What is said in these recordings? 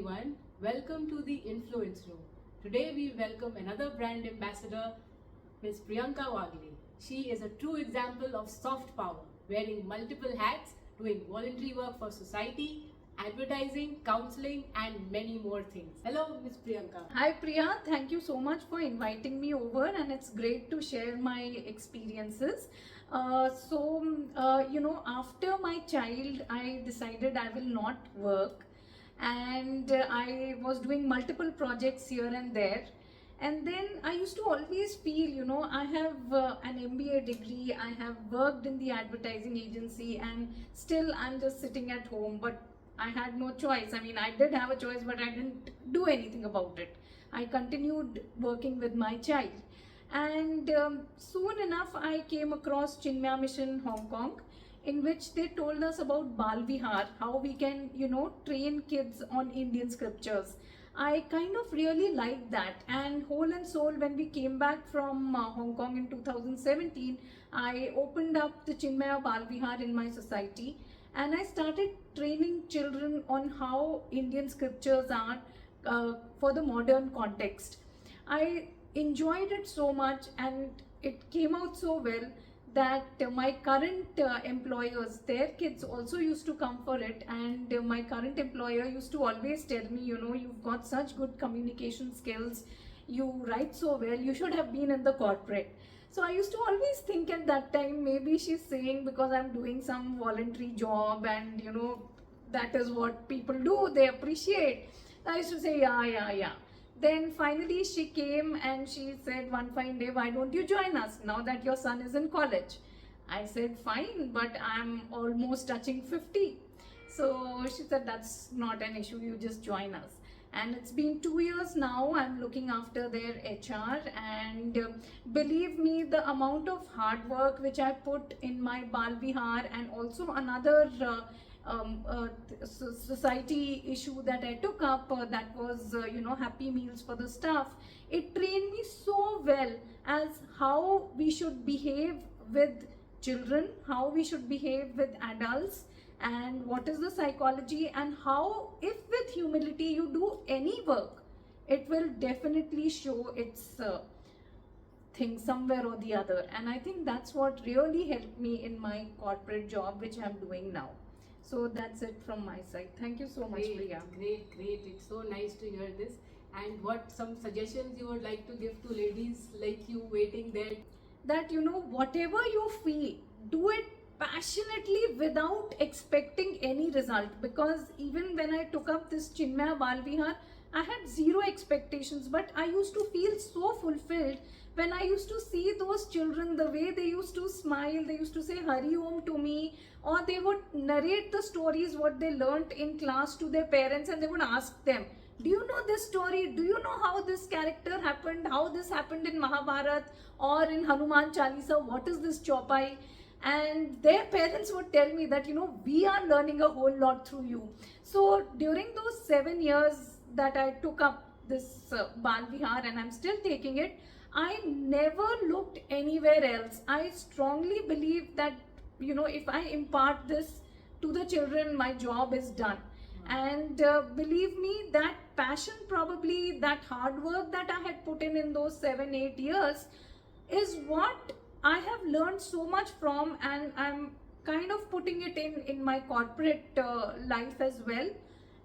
everyone. Welcome to the Influence Room. Today we welcome another brand ambassador, Ms. Priyanka Wagle. She is a true example of soft power, wearing multiple hats, doing voluntary work for society, advertising, counseling, and many more things. Hello, Ms. Priyanka. Hi Priya, thank you so much for inviting me over, and it's great to share my experiences. After my child, I decided I will not work, and I was doing multiple projects here and there. And then I used to always feel, I have an MBA degree, I have worked in the advertising agency, and still I'm just sitting at home. But I had no choice. I mean, I did have a choice, but I didn't do anything about it. I continued working with my child. And soon enough, I came across Chinmaya Mission Hong Kong, in which they told us about Bal Vihar, how we can, train kids on Indian scriptures. I kind of really liked that, and whole and soul, when we came back from Hong Kong in 2017, I opened up the Chinmaya Bal Vihar in my society, and I started training children on how Indian scriptures are for the modern context. I enjoyed it so much, and it came out so well that my current employers, their kids also used to come for it. And my current employer used to always tell me, you've got such good communication skills, you write so well, you should have been in the corporate. So I used to always think at that time, maybe she's saying because I'm doing some voluntary job, and that is what people do, they appreciate. I used to say, yeah. Then finally she came and she said one fine day, why don't you join us now that your son is in college? I said, fine, but I'm almost touching 50. So she said, that's not an issue, you just join us. And it's been 2 years now, I'm looking after their HR, and believe me, the amount of hard work which I put in my Bal Vihar, and also another society issue that I took up, that was Happy Meals for the staff. It trained me so well as how we should behave with children, how we should behave with adults, and what is the psychology, and how, if with humility you do any work, it will definitely show its thing somewhere or the other. And I think that's what really helped me in my corporate job, which I'm doing now. So that's it from my side. Thank you so much, Priya. Great. It's so nice to hear this. And what some suggestions you would like to give to ladies like you waiting there? That whatever you feel, do it passionately without expecting any result. Because even when I took up this Chinmaya Bal Vihar, I had zero expectations, but I used to feel so fulfilled when I used to see those children, the way they used to smile, they used to say Hari Om to me, or they would narrate the stories what they learnt in class to their parents, and they would ask them, do you know this story? Do you know how this character happened? How this happened in Mahabharat or in Hanuman Chalisa? What is this Chaupai? And their parents would tell me that, we are learning a whole lot through you. So during those 7 years that I took up this Bal Vihar, and I'm still taking it, I never looked anywhere else. I strongly believe that, if I impart this to the children, my job is done. And believe me, that passion, probably that hard work that I had put in those 7-8 years, is what I have learned so much from, and I'm kind of putting it in my corporate life as well.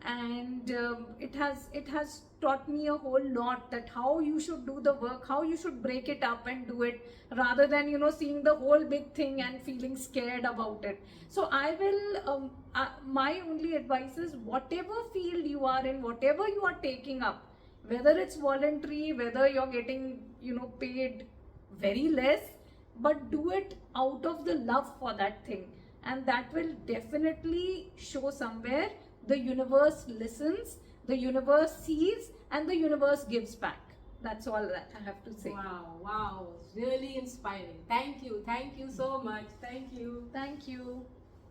And it has taught me a whole lot, that how you should do the work, how you should break it up and do it, rather than seeing the whole big thing and feeling scared about it. So I will my only advice is, whatever field you are in, whatever you are taking up, whether it's voluntary, whether you're getting paid very less, but do it out of the love for that thing, and that will definitely show somewhere. The universe listens, the universe sees, and the universe gives back. That's all that I have to say. Wow, really inspiring. Thank you so much. Thank you. Thank you.